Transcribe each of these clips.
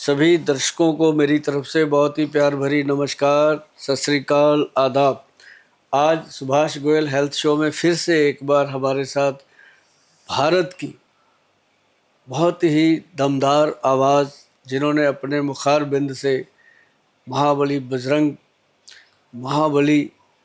सभी दर्शकों को मेरी तरफ से बहुत ही प्यार भरी नमस्कार, सत श्री अकाल, आदाब। आज सुभाष गोयल हेल्थ शो में फिर से एक बार हमारे साथ भारत की बहुत ही दमदार आवाज़, जिन्होंने अपने मुखार बिंद से महाबली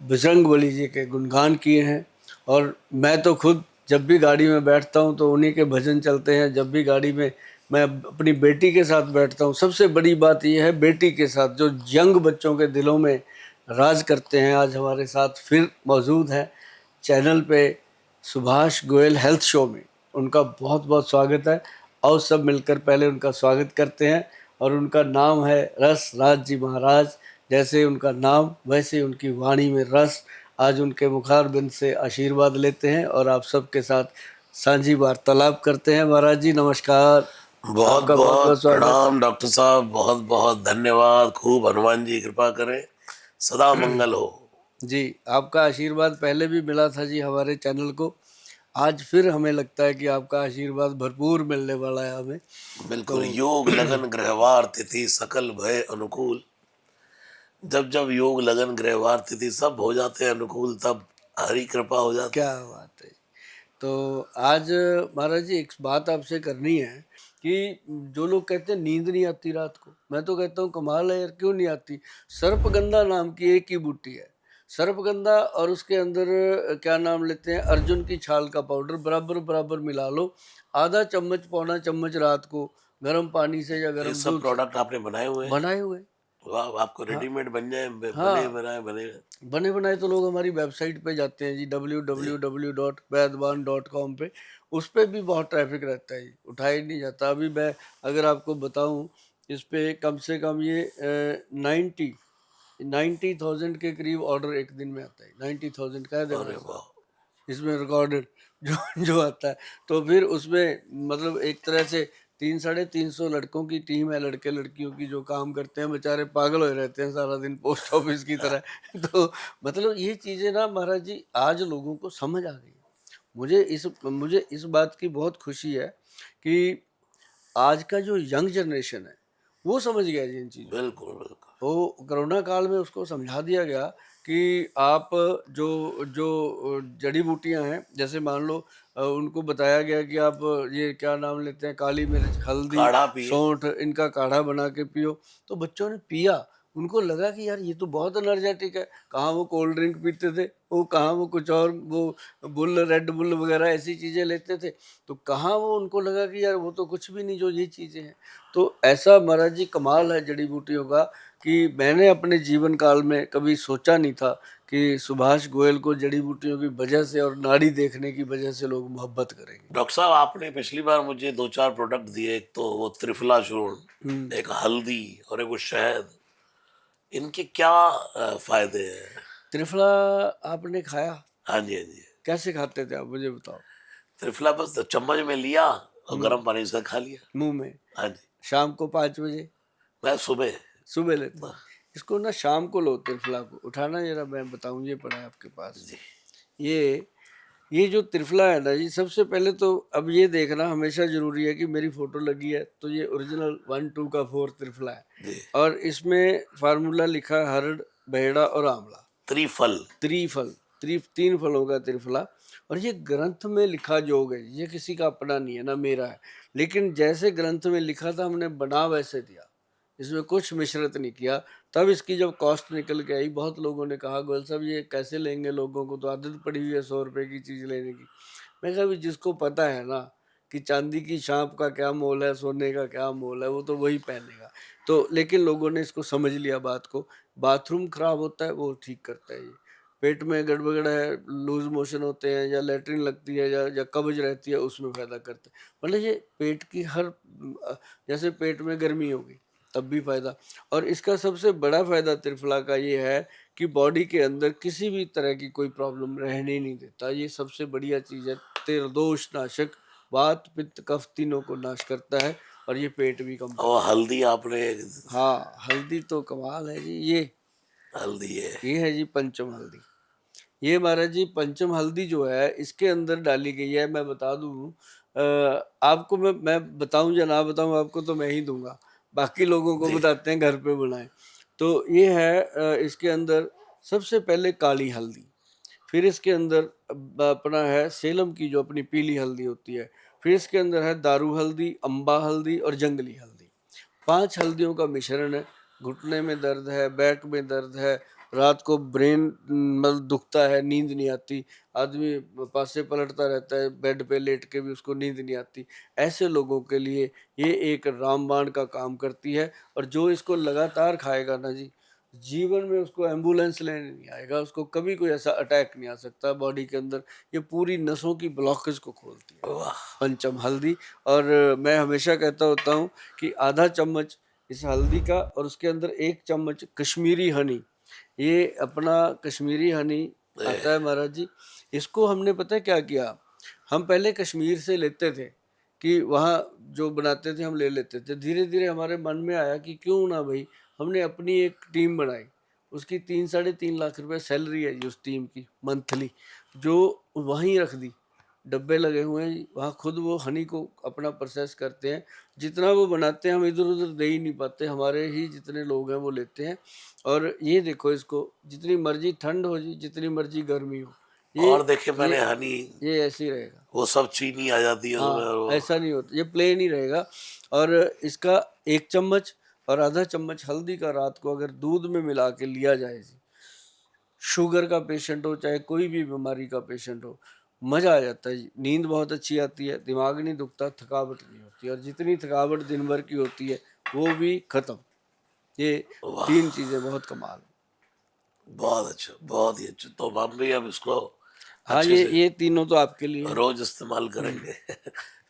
बजरंग बली जी के गुणगान किए हैं। और मैं तो खुद जब भी गाड़ी में बैठता हूं तो उन्हीं के भजन चलते हैं। जब भी गाड़ी में मैं अपनी बेटी के साथ बैठता हूं, सबसे बड़ी बात यह है बेटी के साथ जो यंग बच्चों के दिलों में राज करते हैं, आज हमारे साथ फिर मौजूद हैं चैनल पे सुभाष गोयल हेल्थ शो में। उनका बहुत बहुत स्वागत है। और सब मिलकर पहले उनका स्वागत करते हैं। और उनका नाम है रस राज जी महाराज। जैसे उनका नाम वैसे उनकी वाणी में रस। आज उनके मुखार बिंद से आशीर्वाद लेते हैं और आप सबके साथ सांझी वार्तालाप करते हैं। महाराज जी नमस्कार। बहुत आपका बहुत बहुत बहुत स्वागत। प्रणाम डॉक्टर साहब, बहुत बहुत धन्यवाद। खूब हनुमान जी कृपा करें, सदा मंगल हो। जी, आपका आशीर्वाद पहले भी मिला था जी हमारे चैनल को। आज फिर हमें लगता है कि आपका आशीर्वाद भरपूर मिलने वाला है हमें। बिल्कुल। योग लगन ग्रहवार तिथि सकल भय अनुकूल। जब जब योग लगन ग्रहवार तिथि सब हो जाते हैं अनुकूल, तब हरी कृपा हो जाती क्या है। बात है। तो आज महाराज जी एक बात आपसे करनी है कि जो लोग कहते हैं नींद नहीं आती रात को, मैं तो कहता हूँ कमाल है यार, क्यों नहीं आती। सर्पगंधा नाम की एक ही बूटी है, सर्पगंधा, और उसके अंदर क्या नाम लेते हैं, अर्जुन की छाल का पाउडर बराबर बराबर मिला लो। आधा चम्मच पौना चम्मच रात को गर्म पानी से या ये गर्म सब दूध से प्रोडक्ट आपने बनाए हुए हैं? बनाए हुए। वाह, आपको हाँ रेडीमेड बन जाए, बने हाँ, बनाए बने। बने बनाए तो लोग हमारी वेबसाइट पे जाते हैं जी, www.वैदवान.com पे। उस पे भी बहुत ट्रैफिक रहता है जी, उठाया ही नहीं जाता। अभी मैं अगर आपको बताऊं, इस पे कम से कम ये 90,000 के करीब ऑर्डर एक दिन में आता है। 90,000 कह दे अरे भाई साहब, वाह, इसमें रिकॉर्डेड जो जो आता है। तो फिर उसमें मतलब एक तरह से 300-350 लड़कों की टीम है, लड़के लड़कियों की, जो काम करते हैं, बेचारे पागल हो रहते हैं सारा दिन पोस्ट ऑफिस की तरह। तो मतलब ये चीज़ें ना महाराज जी आज लोगों को समझ आ गई। मुझे इस बात की बहुत खुशी है कि आज का जो यंग जनरेशन है वो समझ गया जी इन चीज़ों को। बिल्कुल बिल्कुल। तो कोरोना काल में उसको समझा दिया गया कि आप जो जो जड़ी बूटियां हैं, जैसे मान लो उनको बताया गया कि आप ये क्या नाम लेते हैं, काली मिर्च, हल्दी, काढ़ा पिए। सौंठ, इनका काढ़ा बना के पियो। तो बच्चों ने पिया, उनको लगा कि यार ये तो बहुत एनर्जेटिक है। कहाँ वो कोल्ड ड्रिंक पीते थे, वो कहाँ वो कुछ और, वो बुल, रेड बुल वगैरह ऐसी चीज़ें लेते थे। तो कहाँ वो, उनको लगा कि यार वो तो कुछ भी नहीं जो ये चीज़ें हैं। तो ऐसा महाराज जी कमाल है जड़ी बूटियों का कि मैंने अपने जीवन काल में कभी सोचा नहीं था कि सुभाष गोयल को जड़ी बूटियों की वजह से और नाड़ी देखने की वजह से लोग मोहब्बत करेंगे। डॉक्टर साहब, आपने पिछली बार मुझे 2-4 प्रोडक्ट दिए। एक तो वो त्रिफला चूर्ण, एक हल्दी और एक वो शहद। इनके क्या फायदे हैं? त्रिफला आपने खाया? हाँ जी, हाँ जी। कैसे खाते थे आप, मुझे बताओ। त्रिफला बस चम्मच में लिया और गर्म पानी से खा लिया। मुंह में हाँ जी। शाम को 5 बजे मैं सुबह। सुबह लेते हैं। इसको ना शाम को लो, त्रिफला को उठाना जरा, मैं बताऊं, ये पड़ा है आपके पास। जी ये ये जो त्रिफला है ना जी, सबसे पहले तो अब ये देखना हमेशा जरूरी है कि मेरी फोटो लगी है तो ये ओरिजिनल 1 2 का 4 त्रिफला है। जी। और इसमें फार्मूला लिखा है हरड़, बहेड़ा और आंवला। त्रिफल। त्रिफल, 3 फलों का त्रिफला। और ये ग्रंथ में लिखा जोग है, ये किसी का अपना नहीं है ना मेरा है। लेकिन जैसे ग्रंथ में लिखा था हमने बना वैसे दिया, इसमें कुछ मिश्रित नहीं किया। तब इसकी जब कॉस्ट निकल के आई, बहुत लोगों ने कहा गोयल साहब ये कैसे लेंगे, लोगों को तो आदत पड़ी हुई है 100 रुपए की चीज़ लेने की। मैं कहा भी जिसको पता है ना कि चांदी की शांप का क्या मोल है, सोने का क्या मोल है, वो तो वही पहनेगा। तो लेकिन लोगों ने इसको समझ लिया बात को। बाथरूम खराब होता है वो ठीक करता है ये। पेट में गड़बड़ है, लूज मोशन होते हैं या लेटरिन लगती है या कब्ज रहती है, उसमें फायदा करता है। मतलब ये पेट की हर जैसे पेट में गर्मी होगी तब भी फायदा। और इसका सबसे बड़ा फायदा त्रिफला का ये है कि बॉडी के अंदर किसी भी तरह की कोई प्रॉब्लम रहने ही नहीं देता। ये सबसे बढ़िया चीज़ है। त्रिदोष नाशक, वात पित्त कफ तीनों को नाश करता है और ये पेट भी कम और करता है। हल्दी आपने? हाँ, हल्दी तो कमाल है जी। हल्दी है। ये है जी पंचम हल्दी। ये महाराज जी पंचम हल्दी जो है इसके अंदर डाली गई है। मैं बता दूं आपको, मैं बताऊं या ना बताऊं आपको तो मैं ही दूंगा। बाकी लोगों को जी। बताते हैं घर पे बनाएं। तो ये है इसके अंदर सबसे पहले काली हल्दी, फिर इसके अंदर अपना है सेलम की जो अपनी पीली हल्दी होती है, फिर इसके अंदर है दारू हल्दी, अम्बा हल्दी और जंगली हल्दी। 5 हल्दियों का मिश्रण है। घुटने में दर्द है, बैक में दर्द है, रात को ब्रेन मतलब दुखता है, नींद नहीं आती, आदमी पासे पलटता रहता है, बेड पे लेट के भी उसको नींद नहीं आती, ऐसे लोगों के लिए ये एक रामबाण का काम करती है। और जो इसको लगातार खाएगा ना जी, जीवन में उसको एम्बुलेंस लेने नहीं आएगा, उसको कभी कोई ऐसा अटैक नहीं आ सकता बॉडी के अंदर। ये पूरी नसों की ब्लॉकेज को खोलती है वाह। पंचम हल्दी। और मैं हमेशा कहता होता हूँ कि आधा चम्मच इस हल्दी का और उसके अंदर 1 चम्मच कश्मीरी हनी, ये अपना कश्मीरी हनी आता है महाराज जी। इसको हमने पता है क्या किया, हम पहले कश्मीर से लेते थे कि वहाँ जो बनाते थे हम ले लेते थे। धीरे धीरे हमारे मन में आया कि क्यों ना भाई, हमने अपनी एक टीम बनाई, उसकी 3 साढ़े 3 लाख रुपए सैलरी है जी उस टीम की मंथली, जो वहीं रख दी। डब्बे लगे हुए हैं जी, वहाँ खुद वो हनी को अपना प्रोसेस करते हैं। जितना वो बनाते हैं हम इधर उधर दे ही नहीं पाते, हमारे ही जितने लोग हैं वो लेते हैं। और ये देखो, इसको जितनी मर्जी ठंड हो जी, जितनी मर्जी गर्मी हो, ये और देखे मैंने ये हनी, ये ऐसे ही रहेगा। वो सब चीनी आ जाती है उसमें, और हाँ, वो ऐसा नहीं होता, ये प्लेन ही रहेगा। और इसका 1 चम्मच और आधा चम्मच हल्दी का रात को अगर दूध में मिला के लिया जाए जी, शुगर का पेशेंट हो चाहे कोई भी बीमारी का पेशेंट हो, मजा आ जाता है जी। नींद बहुत अच्छी आती है, दिमाग नहीं दुखता, थकावट नहीं होती, और जितनी थकावट दिन भर की होती है वो भी खत्म। ये वाह, 3 चीजें बहुत कमाल हैं। बहुत अच्छा, बहुत ही अच्छा। तो हम भी अब इसको हाँ, अच्छे से ये तीनों तो आपके लिए हैं। रोज इस्तेमाल करेंगे।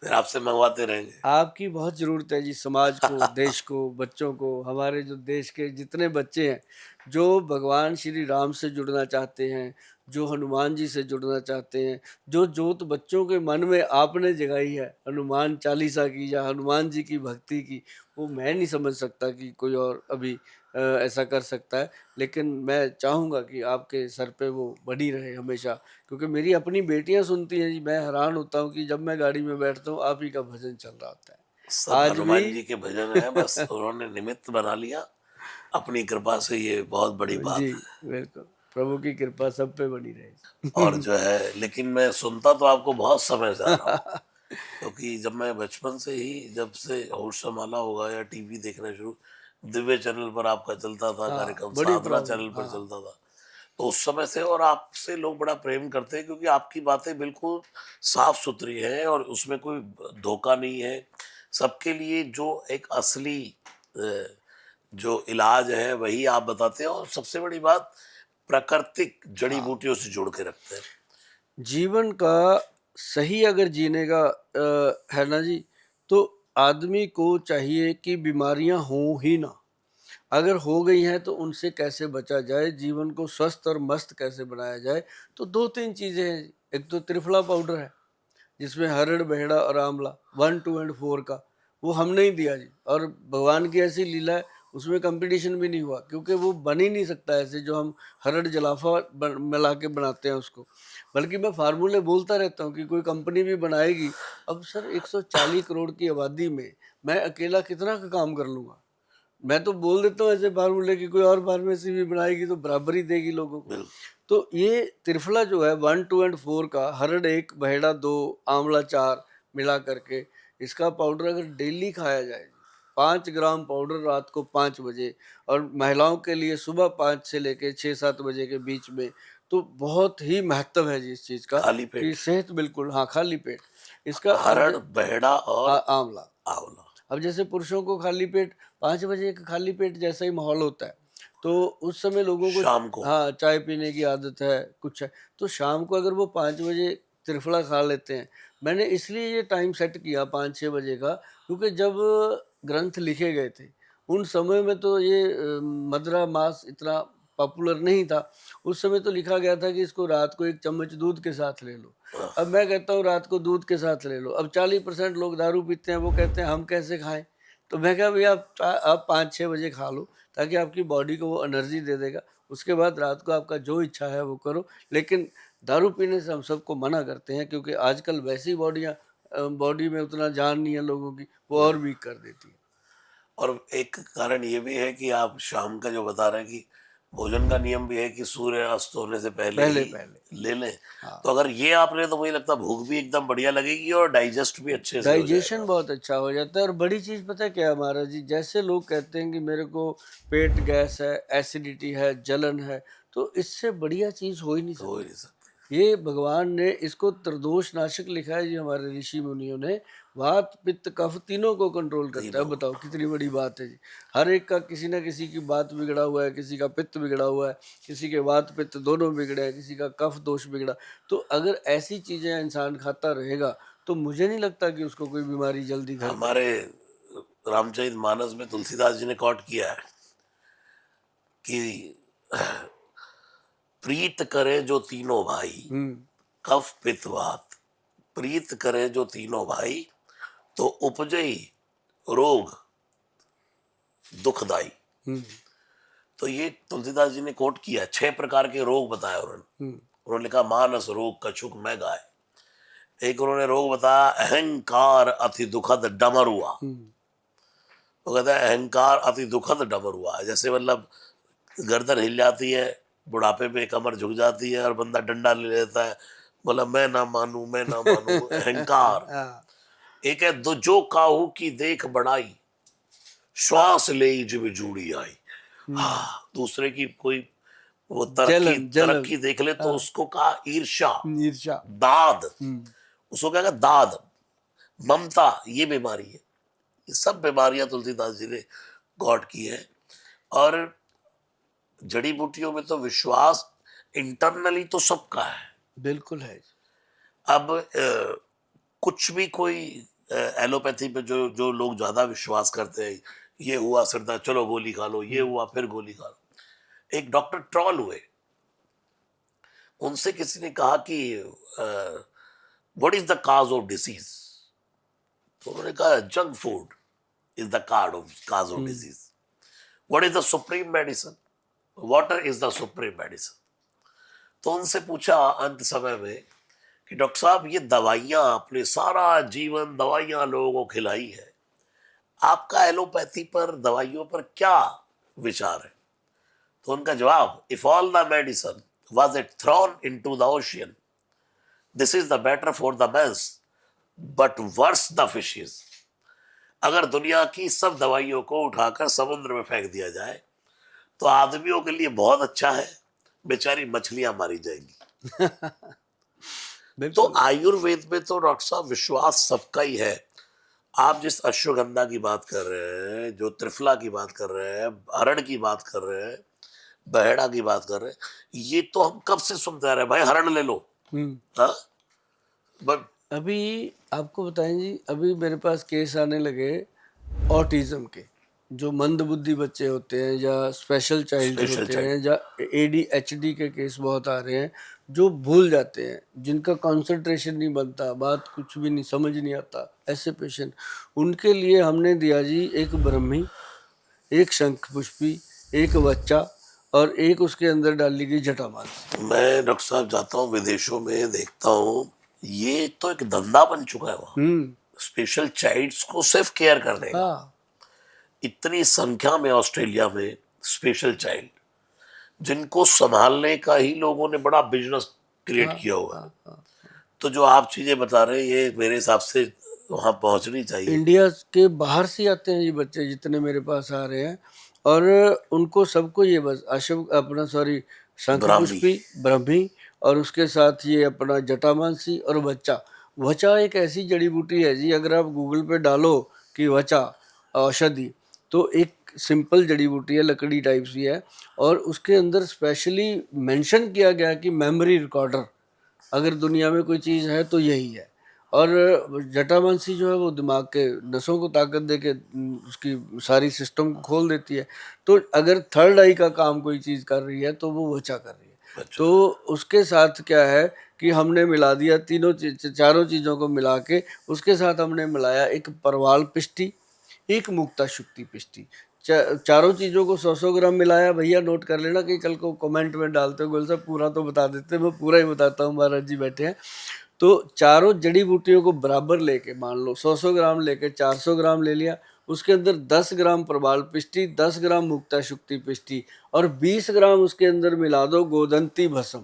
फिर आपसे मंगवाते रहेंगे। आपकी बहुत ज़रूरत है जी, समाज को, देश को, बच्चों को। हमारे जो देश के जितने बच्चे हैं जो भगवान श्री राम से जुड़ना चाहते हैं, जो हनुमान जी से जुड़ना चाहते हैं, जो जोत बच्चों के मन में आपने जगाई है हनुमान चालीसा की या हनुमान जी की भक्ति की, वो मैं नहीं समझ सकता कि कोई और अभी ऐसा कर सकता है। लेकिन मैं चाहूँगा कि आपके सर पे वो बनी रहे हमेशा, क्योंकि मेरी अपनी बेटियां सुनती हैं जी, मैं हैरान होता हूँ कि जब मैं गाड़ी में बैठता हूँ आप ही का भजन चल रहा होता सब है आज भी। हनुमान जी के भजन है, बस उन्होंने निमित्त बना लिया अपनी कृपा से, ये बहुत बड़ी जी, बात है। बिल्कुल, प्रभु की कृपा सब पे बनी और रहे। जो है, लेकिन मैं सुनता तो आपको बहुत समय से आ रहा हूँ, क्योंकि जब मैं बचपन से ही, जब से होश संभाला होगा या टीवी देखना शुरू, दिव्य चैनल पर आपका चलता था हाँ, कार्यक्रम, बड़ी साधना प्रॉब्लम, चैनल पर हाँ। चलता था, तो उस समय से और आपसे लोग बड़ा प्रेम करते हैं, क्योंकि आपकी बातें बिल्कुल साफ सुथरी हैं और उसमें कोई धोखा नहीं है। सबके लिए जो एक असली अ, जो इलाज है वही आप बताते हैं, और सबसे बड़ी बात, प्राकृतिक जड़ी हाँ, बूटियों से जोड़ के रखते हैं। जीवन का सही अगर जीने का है ना जी, तो आदमी को चाहिए कि बीमारियां हो ही ना, अगर हो गई हैं तो उनसे कैसे बचा जाए, जीवन को स्वस्थ और मस्त कैसे बनाया जाए। तो 2-3 चीजें हैं। एक तो त्रिफला पाउडर है जिसमें हरड़ बहेड़ा और आंवला 1 2 एंड 4 का, वो हमने ही दिया जी। और भगवान की ऐसी लीला है, उसमें कंपटीशन भी नहीं हुआ, क्योंकि वो बन ही नहीं सकता ऐसे जो हम हरड़ जलाफा मिला के बनाते हैं उसको। बल्कि मैं फार्मूले बोलता रहता हूँ कि कोई कंपनी भी बनाएगी। अब सर 140 करोड़ की आबादी में मैं अकेला कितना का काम कर लूंगा। मैं तो बोल देता हूँ ऐसे फार्मूले की, कोई और फार्मेसी भी बनाएगी तो बराबर ही देगी लोगों को। बिल्कुल। तो ये त्रिफला जो है 1 2 एंड 4 का, हरड़ 1 बहेड़ा 2 आंवला 4 मिला करके, इसका पाउडर अगर डेली खाया जाए, 5 ग्राम पाउडर रात को 5 बजे, और महिलाओं के लिए सुबह 5 से लेके 6 7 बजे के बीच में, तो बहुत ही महत्व है जी इस चीज़ का खाली कि पेट। सेहत बिल्कुल, हाँ खाली पेट इसका। अब हरड़, बहेड़ा और आंवला, आंवला। अब जैसे पुरुषों को खाली पेट 5 बजे का खाली पेट जैसा ही माहौल होता है, तो उस समय लोगों को शाम को। हाँ चाय पीने की आदत है, कुछ है, तो शाम को अगर वो 5 बजे त्रिफला खा लेते हैं। मैंने इसलिए ये टाइम सेट किया 5 6 बजे का, क्योंकि जब ग्रंथ लिखे गए थे उन समय में तो ये मदरा मांस इतना पॉपुलर नहीं था। उस समय तो लिखा गया था कि इसको रात को 1 चम्मच दूध के साथ ले लो। अब मैं कहता हूँ रात को दूध के साथ ले लो। अब 40% लोग दारू पीते हैं, वो कहते हैं हम कैसे खाएं। तो मैं कहा भैया आप 5 6 बजे खा लो, ताकि आपकी बॉडी को वो एनर्जी दे देगा। उसके बाद रात को आपका जो इच्छा है वो करो। लेकिन दारू पीने से हम सबको मना करते हैं, क्योंकि आजकल वैसी बॉडी में उतना जान नहीं है लोगों की, वो और वीक कर देती है। और एक कारण ये भी है कि आप शाम का जो बता रहे हैं कि भोजन का नियम भी है कि सूर्य अस्त होने से पहले पहले ही पहले। ले लें। हाँ, तो अगर ये आपने तो मुझे लगता है भूख भी एकदम बढ़िया लगेगी और डाइजेस्ट भी अच्छे से हो डाइजेशन जाएगा। बहुत अच्छा हो जाता है। और बड़ी चीज़ पता है क्या है महाराज जी, जैसे लोग कहते हैं कि मेरे को पेट गैस है, एसिडिटी है, जलन है, तो इससे बढ़िया चीज़ हो ही नहीं हो ही सकती। नहीं सकती। ये भगवान ने इसको त्रिदोष नाशक लिखा है जी, हमारे ऋषि मुनियों ने। वात पित्त कफ तीनों को कंट्रोल करता है। तीनों। बताओ कितनी बड़ी बात है जी। हर एक का किसी ना किसी की बात बिगड़ा हुआ है, किसी का पित्त बिगड़ा हुआ है, किसी के वात पित्त दोनों बिगड़े हैं, किसी का कफ दोष बिगड़ा। तो अगर ऐसी चीजें इंसान खाता रहेगा तो मुझे नहीं लगता कि उसको कोई बीमारी जल्दी घर हमारे करेगी। रामचरित मानस में तुलसीदास जी ने कोट किया है कि प्रीत करे जो तीनों भाई, हम्म। कफ पित्त वात, प्रीत करे जो तीनों भाई, तो उपजई रोग दुखदाई। हम्म। तो ये तुलसीदास जी ने कोट किया, 6 प्रकार के रोग बताए उन्होंने। हम्म। उन्होंने लिखा मानस रोग कछुक में गाय। एक उन्होंने रोग बताया अहंकार अति दुखद डमरुआ। हम्म। वो कहता है अहंकार अति दुखद डमरुआ, जैसे मतलब गर्दन हिल जाती है, बुढ़ापे में कमर झुक जाती है और बंदा डंडा ले लेता है, बोला मैं ना मानू मैं ना मानू, अहंकार। हाँ। एक है जो काहू की देख बढ़ाई, श्वास ले जब जूड़ी आई। हम्म। हाँ, दूसरे की कोई वो तरक्की जलन जलन। तरक्की देख ले तो हाँ। उसको कहा ईर्ष्या, ईर्ष्या। दाद, हम्म। उसको क्या कहा दाद, ममता, ये बीमारी है। ये सब बीमारियां तुलसीदास जी ने गॉड की है। और जड़ी बूटियों में तो विश्वास इंटरनली तो सबका है। बिल्कुल है जी। अब कुछ भी कोई एलोपैथी पे जो जो लोग ज्यादा विश्वास करते हैं, ये हुआ सिर दर्द चलो गोली खा लो, ये हम्म। हुआ फिर गोली खा लो। एक डॉक्टर ट्रॉल हुए, उनसे किसी ने कहा कि what is the cause of disease. तो उन्होंने कहा junk food is the cause of hmm. Disease. What is the supreme medicine, water is the supreme medicine. तो उनसे पूछा अंत समय में कि डॉक्टर साहब ये दवाइयां आपने सारा जीवन दवाइयां लोगों को खिलाई है, आपका एलोपैथी पर दवाइयों पर क्या विचार है। तो उनका जवाब, if all the medicine was it thrown into the ocean, this is the better for the mans but worse the fishes. अगर दुनिया की सब दवाइयों को उठाकर समुद्र में फेंक दिया जाए तो आदमियों के लिए बहुत अच्छा है, बेचारी मछलियां मारी जाएंगी। तो बिल्कुल। आयुर्वेद में तो डॉक्टर साहब विश्वास सबका ही है। आप जिस अश्वगंधा की बात कर रहे हैं, जो त्रिफला की बात कर रहे हैं, हरण की बात कर रहे हैं, बहेड़ा की बात कर रहे हैं, ये तो हम कब से सुनते आ रहे हैं, भाई हरण ले लो। हम्म। हाँ, बट अभी आपको बताएं जी, अभी मेरे पास केस आने लगे ऑटिज्म के। जो मंद बुद्धि बच्चे होते हैं या स्पेशल चाइल्ड स्पेशल होते चाइल्ड, हैं, या एडीएचडी के केस बहुत आ रहे हैं, जो भूल जाते हैं, जिनका कंसंट्रेशन नहीं बनता, बात कुछ भी नहीं समझ नहीं आता, ऐसे पेशेंट। उनके लिए हमने दिया जी एक ब्रह्मी, एक शंख पुष्पी, एक बच्चा, और एक उसके अंदर डाली गई जटामांसी। मैं डॉक्टर साहब जाता हूँ विदेशों में, देखता हूँ ये तो एक धंधा बन चुका है वहाँ, हम्म। स्पेशल चाइल्ड्स को सिर्फ केयर करने का। हाँ। इतनी संख्या में ऑस्ट्रेलिया में स्पेशल चाइल्ड, जिनको संभालने का ही लोगों ने बड़ा बिजनेस क्रिएट हाँ। किया हुआ है। हाँ। हाँ। तो जो आप चीजें बता रहे हैं ये मेरे हिसाब से वहां पहुंचनी चाहिए। इंडिया के बाहर से आते हैं ये बच्चे जितने मेरे पास आ रहे हैं, और उनको सबको ये बस अशोक अपना सॉरी शंख ब्राह्मी, पुष्पी, ब्रह्मी, और उसके साथ ये अपना जटामांसी और वचा। वचा एक ऐसी जड़ी बूटी है जी, अगर आप गूगल पे डालो कि वचा औषधि, तो एक सिंपल जड़ी बूटी है, लकड़ी टाइप सी है, और उसके अंदर स्पेशली मेंशन किया गया कि मेमोरी रिकॉर्डर, अगर दुनिया में कोई चीज़ है तो यही है। और जटामांसी जो है वो दिमाग के नसों को ताकत दे के उसकी सारी सिस्टम को खोल देती है। तो अगर थर्ड आई का काम कोई चीज़ कर रही है तो वो वचा कर रही है। अच्छा, तो उसके साथ क्या है कि हमने मिला दिया तीनों चारों चीज़ों को मिला के, उसके साथ हमने मिलाया एक परवाल पिष्टी, एक मुक्ता शुक्ति पिष्टी। चारों चीज़ों को 100-100 ग्राम मिलाया। भैया नोट कर लेना कि कल को कमेंट में डालते हो गोल साहब पूरा तो बता देते, मैं पूरा ही बताता हूँ, महाराज जी बैठे हैं। तो चारों जड़ी बूटियों को बराबर लेके, मान लो 100-100 ग्राम लेके 400 ग्राम ले लिया, उसके अंदर 10 ग्राम प्रबाल पिष्टी, 10 ग्राम मुक्ता शुक्ति पिष्टी और 20 ग्राम उसके अंदर मिला दो गोदंती भस्म।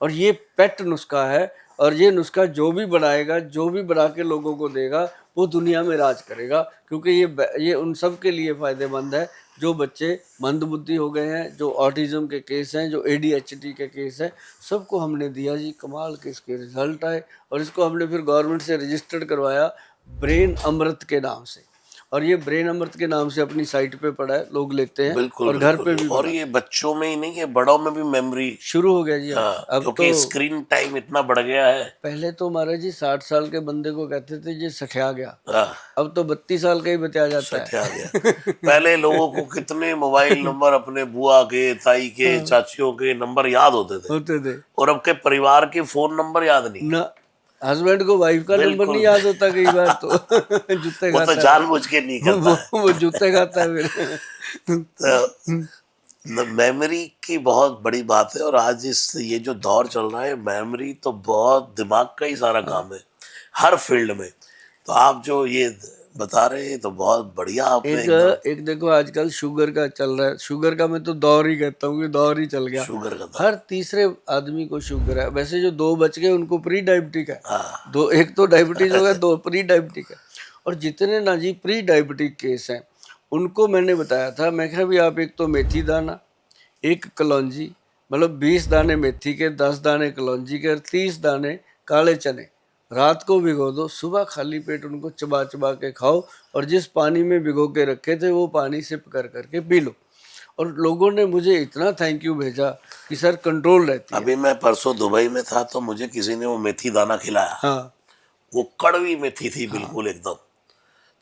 और ये पेट नुस्खा है, और ये नुस्खा जो भी बनाएगा, जो भी बना के लोगों को देगा, वो दुनिया में राज करेगा, क्योंकि ये उन सब के लिए फ़ायदेमंद है जो बच्चे मंदबुद्धि हो गए हैं, जो ऑटिज्म के केस हैं, जो ADHD के केस हैं, सबको हमने दिया जी। कमाल के इसके रिजल्ट आए, और इसको हमने फिर गवर्नमेंट से रजिस्टर्ड करवाया ब्रेन अमृत के नाम से, और ये ब्रेन अमृत के नाम से अपनी साइट पे पड़ा है, लोग लेते हैं बिल्कुल और घर पे बिल्कुल। भी और बना ये बच्चों में ही नहीं, ये बड़ों में भी मेमोरी, शुरू हो गया जी। अब क्योंकि तो स्क्रीन टाइम इतना बढ़ गया है। पहले तो महाराज जी 60 साल के बंदे को कहते थे ये सठिया गया, हाँ, अब तो 32 साल का ही बताया जाता सठिया है। गया। पहले लोगों को कितने मोबाइल नंबर अपने बुआ के, ताई के, हाँ। चाचियों के नंबर याद होते थे, होते थे और अब के परिवार के फोन नंबर याद नहीं। ना, हस्बैंड को वाइफ का नंबर बिल्कुल नहीं याद होता कई बार तो। जूते वो तो खाता है जानबूझ के नहीं करता है। वो जूते खाता है फिर। तो मेमोरी की बहुत बड़ी बात है, और आज इस ये जो दौर चल रहा है, मेमोरी तो बहुत दिमाग का ही सारा काम है हर फील्ड में। तो आप जो ये बता रहे हैं तो बहुत बढ़िया आपने एकदम। एक देखो आजकल शुगर का चल रहा है, शुगर का मैं तो दौर ही कहता हूँ कि दौर ही चल गया। शुगर का हर तीसरे आदमी को शुगर है। वैसे जो 2 बच गए उनको प्री डायबिटिक है, हाँ, दो, एक तो डायबिटीज हो गया, 2 प्री डायबिटिक है। और जितने ना जी प्री डायबिटिक केस हैं उनको मैंने बताया था, मैं कहा भी आप एक तो मेथी दाना, एक कलौंजी, मतलब 20 दाने मेथी के, 10 दाने कलौंजी के और 30 दाने काले चने रात को भिगो दो, सुबह खाली पेट उनको चबा चबा के खाओ, और जिस पानी में भिगो के रखे थे वो पानी सिप कर करके पी लो। और लोगों ने मुझे इतना थैंक यू भेजा कि सर कंट्रोल रहती है। अभी मैं परसों दुबई में था तो मुझे किसी ने वो मेथी दाना खिलाया। हाँ वो कड़वी मेथी थी बिल्कुल एकदम।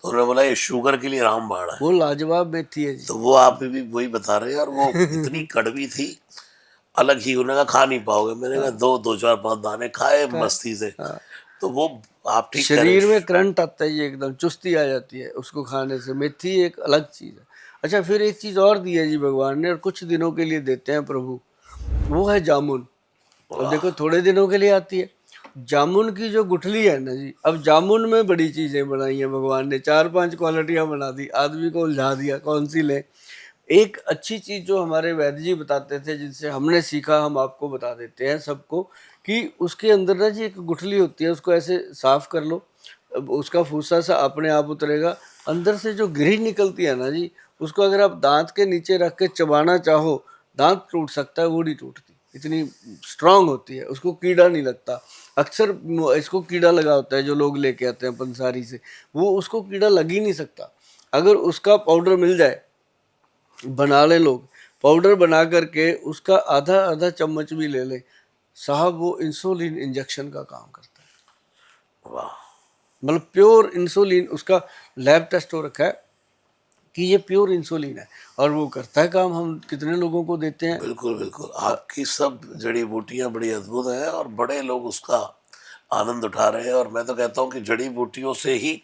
तो उन्होंने बोला ये शुगर के लिए रामबाण है। वो लाजवाब मेथी है जी। तो वो आप भी वही बता रहे हैं, और वो इतनी कड़वी थी, अलग ही। उन्होंने कहा खा नहीं पाओगे, मैंने कहा दो चार पांच दाने खाए मस्ती से। हाँ। तो वो आप ठीक कह रहे शरीर हैं। में करंट आता है, ये एकदम चुस्ती आ जाती है उसको खाने से। मेथी एक अलग चीज है। अच्छा, फिर एक चीज और दी है जी भगवान ने, और कुछ दिनों के लिए देते हैं प्रभु, वो है जामुन। अब देखो थोड़े दिनों के लिए आती है जामुन की जो गुठली है ना जी। अब जामुन में बड़ी चीजें बनाई हैं भगवान ने, 4-5 क्वालिटियां बना दी, आदमी को उलझा दिया कौन सी ले। एक अच्छी चीज जो हमारे वैद्य जी बताते थे, जिनसे हमने सीखा, हम आपको बता देते हैं सबको, कि उसके अंदर ना जी एक गुठली होती है, उसको ऐसे साफ कर लो, अब उसका फूसा सा अपने आप उतरेगा। अंदर से जो गिरी निकलती है ना जी, उसको अगर आप दांत के नीचे रख के चबाना चाहो, दांत टूट सकता है, वो नहीं टूटती, इतनी स्ट्रांग होती है, उसको कीड़ा नहीं लगता। अक्सर इसको कीड़ा लगा होता है, जो लोग लेके आते हैं पंसारी से, वो उसको कीड़ा लग ही नहीं सकता। अगर उसका पाउडर मिल जाए, बना ले लोग, पाउडर बना करके उसका आधा आधा चम्मच भी ले ले साहब, वो इंसुलिन इंजेक्शन का काम करता है। वाह, मतलब प्योर इंसुलिन, उसका लैब टेस्ट हो रखा है कि ये प्योर इंसुलिन है, और वो करता है काम। हम कितने लोगों को देते हैं। बिल्कुल बिल्कुल। आपकी सब जड़ी बूटियां बड़ी अद्भुत हैं, और बड़े लोग उसका आनंद उठा रहे हैं। और मैं तो कहता हूँ कि जड़ी बूटियों से ही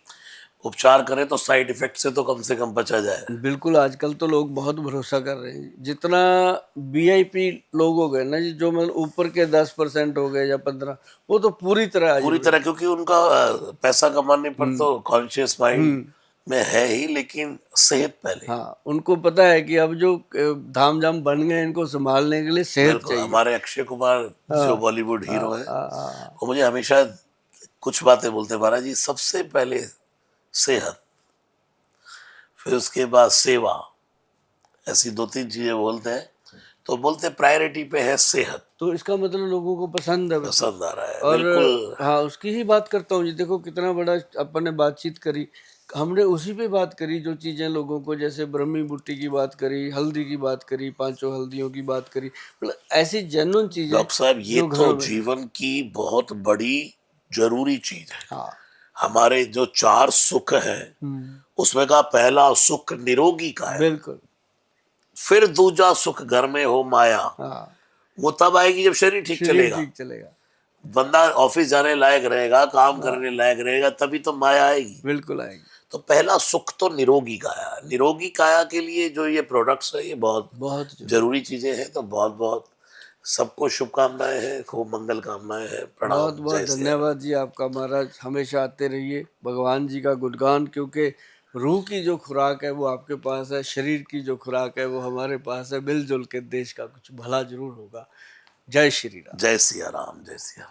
उपचार करें तो साइड इफेक्ट से कम बचा जाए। बिल्कुल, आजकल तो लोग बहुत भरोसा कर रहे हैं। जितना VIP लोग हो गए ना जी, जो मतलब ऊपर के 10% हो गए या 15, वो तो पूरी तरह आज पूरी तरह, क्योंकि उनका पैसा कमाने पर तो कॉन्शियस माइंड में है ही, लेकिन सेहत पहले। हाँ, उनको पता है कि अब जो धाम जाम बन गए, इनको संभालने के लिए सेहत बिल्कुल। चाहिए। हमारे अक्षय कुमार जो बॉलीवुड हीरो है, हाँ, वो मुझे हमेशा कुछ बातें बोलते हैं, महाराज जी सबसे पहले सेहत, फिर उसके बाद सेवा, ऐसी 2-3 चीजें बोलते हैं। तो बोलते प्रायोरिटी पे है सेहत। तो इसका मतलब लोगों को पसंद है वैसे। पसंद आ रहा है और बिल्कुल। हाँ, उसकी ही बात करता हूँ जी। देखो कितना बड़ा अपन ने बातचीत करी, हमने उसी पे बात करी जो चीजें लोगों को, जैसे ब्रह्मी बूटी की बात करी, हल्दी की बात करी, 5 हल्दियों की बात करी, मतलब ऐसी जेन्युइन चीजें डॉक्टर साहब ये जो तो घरों में। जीवन की बहुत बड़ी जरूरी चीज है। हाँ। हमारे जो 4 सुख हैं, उसमें का पहला सुख निरोगी का है। बिल्कुल। फिर दूजा सुख घर में हो माया, हाँ, वो तब आएगी जब शरीर ठीक शरीर चलेगा। ठीक चलेगा। बंदा ऑफिस जाने लायक रहेगा, काम हाँ, करने लायक रहेगा, तभी तो माया आएगी। बिल्कुल आएगी। तो पहला सुख तो निरोगी काया। निरोगी काया के लिए जो ये प्रोडक्ट्स है, ये बहुत बहुत जरूरी। जरूरी चीजें हैं। तो बहुत बहुत सबको शुभकामनाएं हैं, खूब मंगल कामनाएं हैं। बहुत प्रणाम, बहुत जय सिया राम। धन्यवाद जी आपका महाराज। हमेशा आते रहिए, भगवान जी का गुणगान, क्योंकि रूह की जो खुराक है वो आपके पास है, शरीर की जो खुराक है वो हमारे पास है। मिलजुल के देश का कुछ भला जरूर होगा। जय श्री राम। जय सिया राम, जय सिया राम।